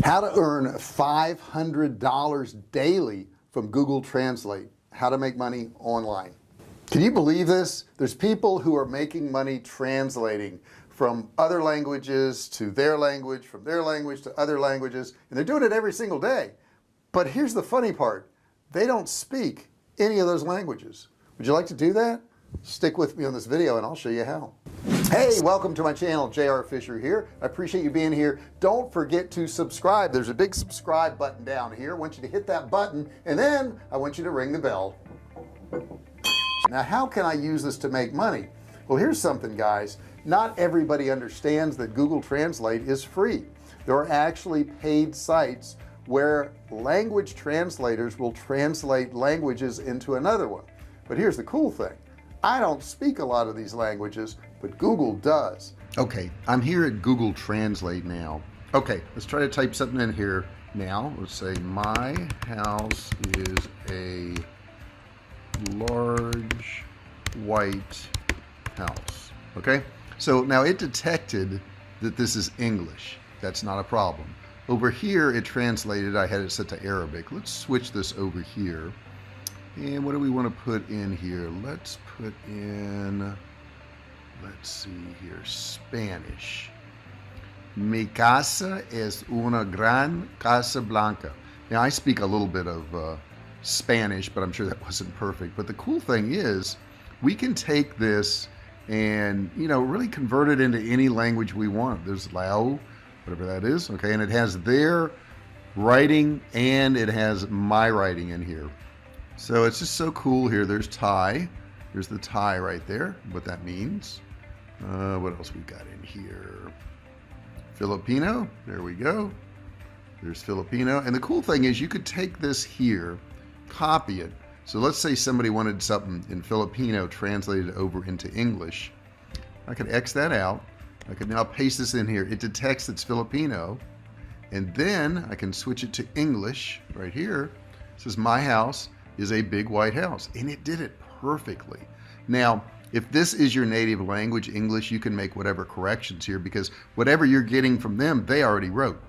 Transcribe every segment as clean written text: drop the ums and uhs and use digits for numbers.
How to earn $500 daily from Google Translate. How to make money online. Can you believe this? There's people who are making money translating from other languages to their language, from their language to other languages, and they're doing it every single day. But here's the funny part. They don't speak any of those languages. Would you like to do that? Stick with me on this video and I'll show you how. Hey, welcome to my channel. JR Fisher here. I appreciate you being here. Don't forget to subscribe. There's a big subscribe button down here. I want you to hit that button and then I want you to ring the bell. Now, how can I use this to make money? Well, here's something, guys. Not everybody understands that Google Translate is free. There are actually paid sites where language translators will translate languages into another one. But here's the cool thing. I don't speak a lot of these languages, but Google does. Okay, I'm here at Google Translate now. Okay, let's try to type something in here now. Let's say my house is a large white house. Okay, so now it detected that this is English. That's not a problem. Over here it translated, I had it set to Arabic. Let's switch this over here. And what do we want to put in here? Let's put in, let's see here, Spanish. Mi casa es una gran casa blanca. Now I speak a little bit of Spanish, but I'm sure that wasn't perfect. But the cool thing is we can take this and, you know, really convert it into any language we want. There's Lao, whatever that is. Okay. And it has their writing and it has my writing in here. So it's just so cool here. There's Thai. There's the Thai right there, what that means. What else we got in here? Filipino. There we go. There's Filipino. And the cool thing is you could take this here, copy it. So let's say somebody wanted something in Filipino translated over into English. I could X that out. I could now paste this in here. It detects it's Filipino. And then I can switch it to English right here. It says my house is a big white house, and it did it perfectly. Now, if this is your native language, English, you can make whatever corrections here because whatever you're getting from them, they already wrote.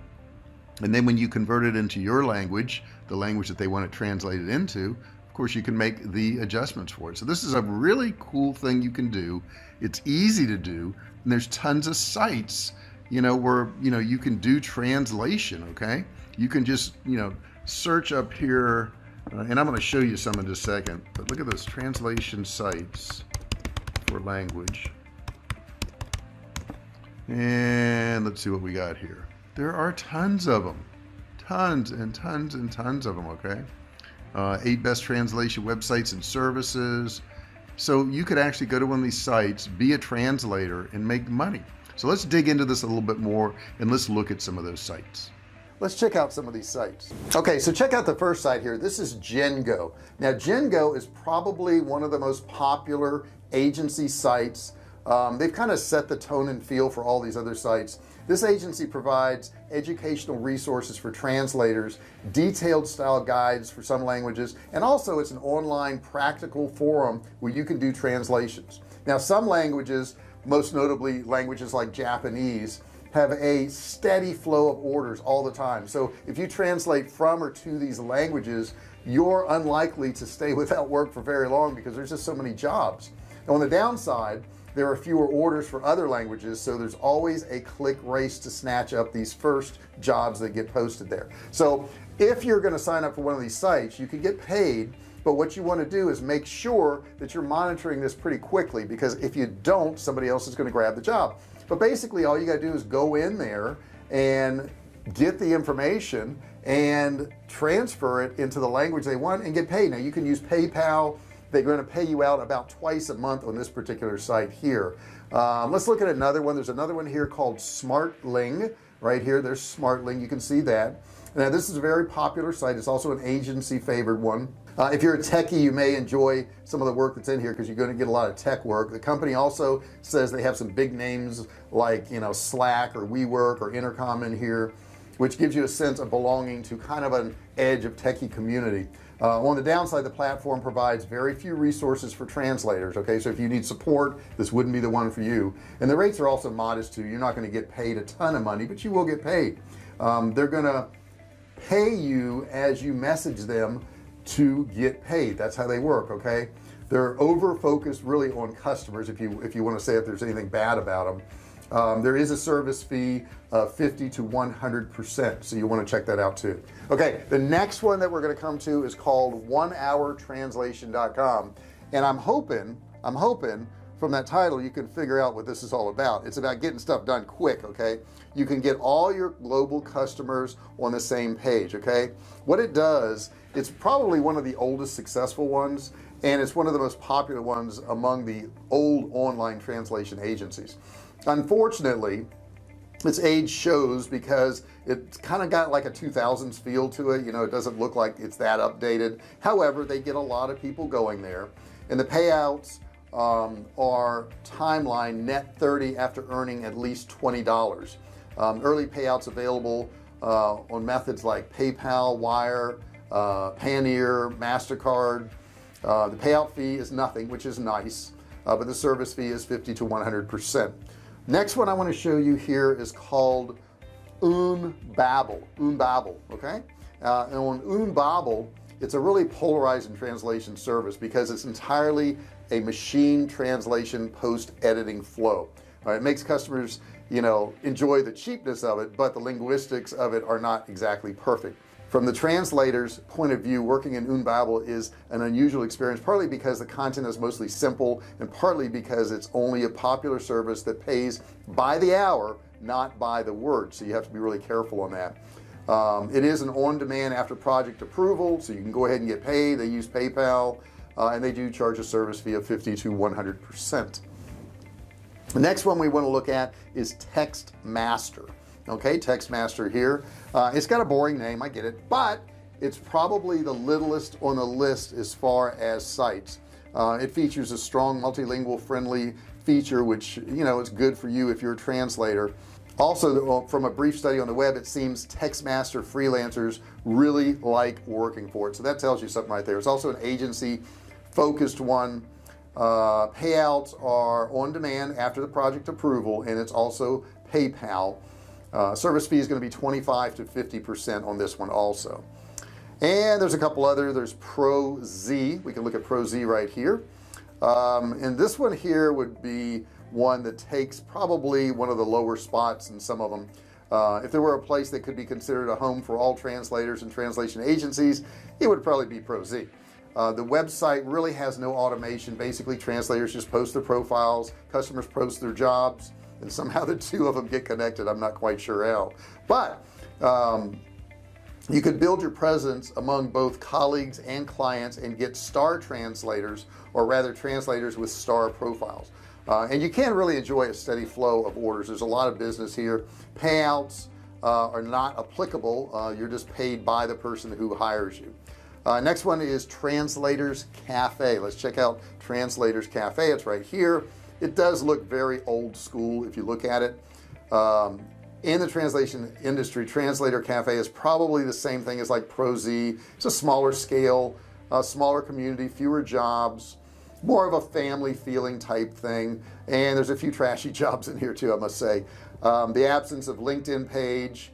And then when you convert it into your language, the language that they want it translated into, of course, you can make the adjustments for it. So this is a really cool thing you can do. It's easy to do, and there's tons of sites, you know, where, you know, you can do translation, okay? You can just, you know, search up here, and I'm going to show you some in just a second, but look at those translation sites for language. And let's see what we got here. There are tons of them, tons and tons and tons of them, okay? 8 best translation websites and services. So you could actually go to one of these sites, be a translator, and make money. So let's dig into this a little bit more, and let's look at some of those sites. Let's check out some of these sites. Okay, so check out the first site here. This is Jengo. Now Jengo is probably one of the most popular agency sites. They've kind of set the tone and feel for all these other sites. This agency provides educational resources for translators, detailed style guides for some languages, and also it's an online practical forum where you can do translations. Now some languages, most notably languages like Japanese, have a steady flow of orders all the time. So if you translate from or to these languages, you're unlikely to stay without work for very long because there's just so many jobs. Now, on the downside, there are fewer orders for other languages, so there's always a click race to snatch up these first jobs that get posted there. So if you're going to sign up for one of these sites, you can get paid, but what you want to do is make sure that you're monitoring this pretty quickly, because if you don't, somebody else is going to grab the job. But basically all you got to do is go in there and get the information and transfer it into the language they want and get paid. Now you can use PayPal. They're going to pay you out about twice a month on this particular site here. Let's look at another one. There's another one here called Smartling right here. There's Smartling. You can see that. Now this is a very popular site. It's also an agency favored one. If you're a techie, you may enjoy some of the work that's in here because you're going to get a lot of tech work. The company also says they have some big names like, you know, Slack or WeWork or Intercom in here, which gives you a sense of belonging to kind of an edge of techie community. On the downside, the platform provides very few resources for translators. Okay, so if you need support, this wouldn't be the one for you. And the rates are also modest too. You're not going to get paid a ton of money, but you will get paid. They're gonna pay you as you message them to get paid. That's how they work. Okay, they're over focused really on customers. If you want to say if there's anything bad about them, there is a service fee of 50 to 100%, so you want to check that out too. Okay, the next one that we're going to come to is called onehourtranslation.com, and I'm hoping from that title you can figure out what this is all about. It's about getting stuff done quick. Okay, you can get all your global customers on the same page. Okay, what it does, it's probably one of the oldest successful ones, and it's one of the most popular ones among the old online translation agencies. Unfortunately, its age shows because it's kind of got like a 2000s feel to it. You know, it doesn't look like it's that updated. However, they get a lot of people going there, and the payouts are timeline net 30 after earning at least $20. Early payouts available on methods like PayPal, Wire, Payoneer, MasterCard. The payout fee is nothing, which is nice, but the service fee is 50 to 100%. Next one I want to show you here is called Umbabel. Okay, and on Umbabel, it's a really polarizing translation service because it's entirely a machine translation post-editing flow. It makes customers, you know, enjoy the cheapness of it, but the linguistics of it are not exactly perfect. From the translator's point of view, working in Umbabel is an unusual experience, partly because the content is mostly simple and partly because it's only a popular service that pays by the hour, not by the word, so you have to be really careful on that. It is an on-demand after project approval, so you can go ahead and get paid. They use PayPal, and they do charge a service fee of 50 to 100%. The next one we want to look at is TextMaster. Okay, TextMaster here. It's got a boring name, I get it, but it's probably the littlest on the list as far as sites. It features a strong multilingual friendly feature, which, you know, is good for you if you're a translator. Also, from a brief study on the web, it seems TextMaster freelancers really like working for it, so that tells you something right there. It's also an agency focused one. Payouts are on demand after the project approval, and it's also PayPal. Service fee is going to be 25 to 50% on this one also. And there's a couple other. There's ProZ. We can look at ProZ right here, and this one here would be one that takes probably one of the lower spots in some of them. If there were a place that could be considered a home for all translators and translation agencies, it would probably be ProZ. The website really has no automation. Basically, translators just post their profiles, customers post their jobs, and somehow the two of them get connected. I'm not quite sure how, but you could build your presence among both colleagues and clients and get star translators, or rather translators with star profiles, and you can really enjoy a steady flow of orders. There's a lot of business here. Payouts are not applicable. You're just paid by the person who hires you. Next one is Translators Cafe. Let's check out Translators Cafe. It's right here. It does look very old school if you look at it. In the translation industry, Translator Cafe is probably the same thing as like ProZ. It's a smaller scale, smaller community, fewer jobs, more of a family feeling type thing, and there's a few trashy jobs in here too, I must say. The absence of LinkedIn page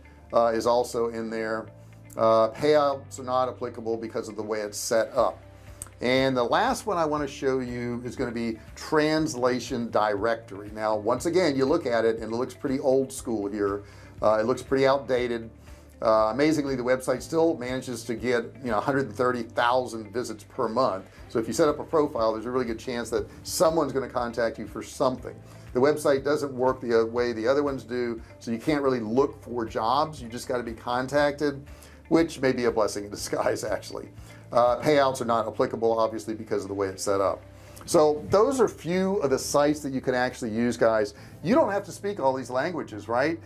is also in there. Payouts are not applicable because of the way it's set up. And the last one I want to show you is going to be Translation Directory. Now, once again, you look at it and it looks pretty old school here. It looks pretty outdated. Amazingly, the website still manages to get 130,000 visits per month. So if you set up a profile, there's a really good chance that someone's going to contact you for something. The website doesn't work the way the other ones do, so you can't really look for jobs. You just got to be contacted, which may be a blessing in disguise actually. Payouts are not applicable, obviously, because of the way it's set up. So those are few of the sites that you can actually use, guys. You don't have to speak all these languages, right?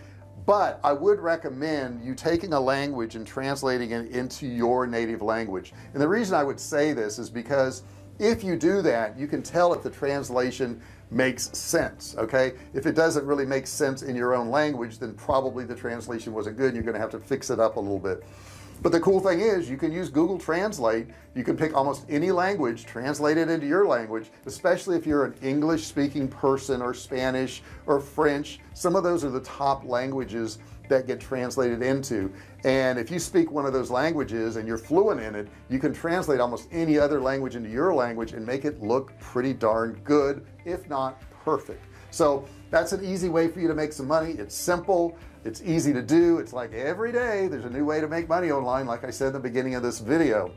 But I would recommend you taking a language and translating it into your native language. And the reason I would say this is because if you do that, you can tell if the translation makes sense. Okay, if it doesn't really make sense in your own language, then probably the translation wasn't good. You're going to have to fix it up a little bit. But the cool thing is you can use Google Translate. You can pick almost any language, translate it into your language, especially if you're an English speaking person or Spanish or French. Some of those are the top languages that get translated into. And if you speak one of those languages and you're fluent in it, you can translate almost any other language into your language and make it look pretty darn good, if not perfect. So that's an easy way for you to make some money. It's simple, it's easy to do. It's like every day there's a new way to make money online, like I said in the beginning of this video.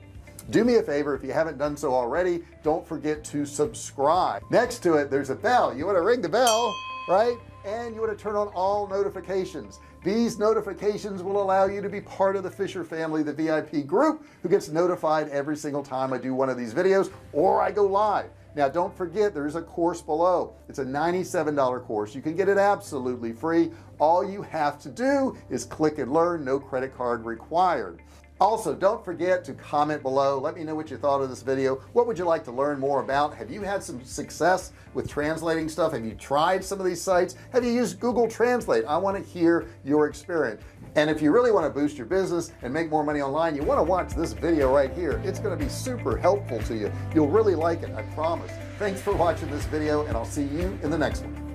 Do me a favor, if you haven't done so already, don't forget to subscribe. Next to it, there's a bell. You want to ring the bell, right? And you want to turn on all notifications. These notifications will allow you to be part of the Fisher family, the VIP group, who gets notified every single time I do one of these videos or I go live. Now don't forget, there's a course below. It's a $97 course. You can get it absolutely free. All you have to do is click and learn, no credit card required. Also, don't forget to comment below. Let me know what you thought of this video. What would you like to learn more about? Have you had some success with translating stuff? Have you tried some of these sites? Have you used Google Translate? I want to hear your experience. And if you really want to boost your business and make more money online, you want to watch this video right here. It's going to be super helpful to you. You'll really like it, I promise. Thanks for watching this video, and I'll see you in the next one.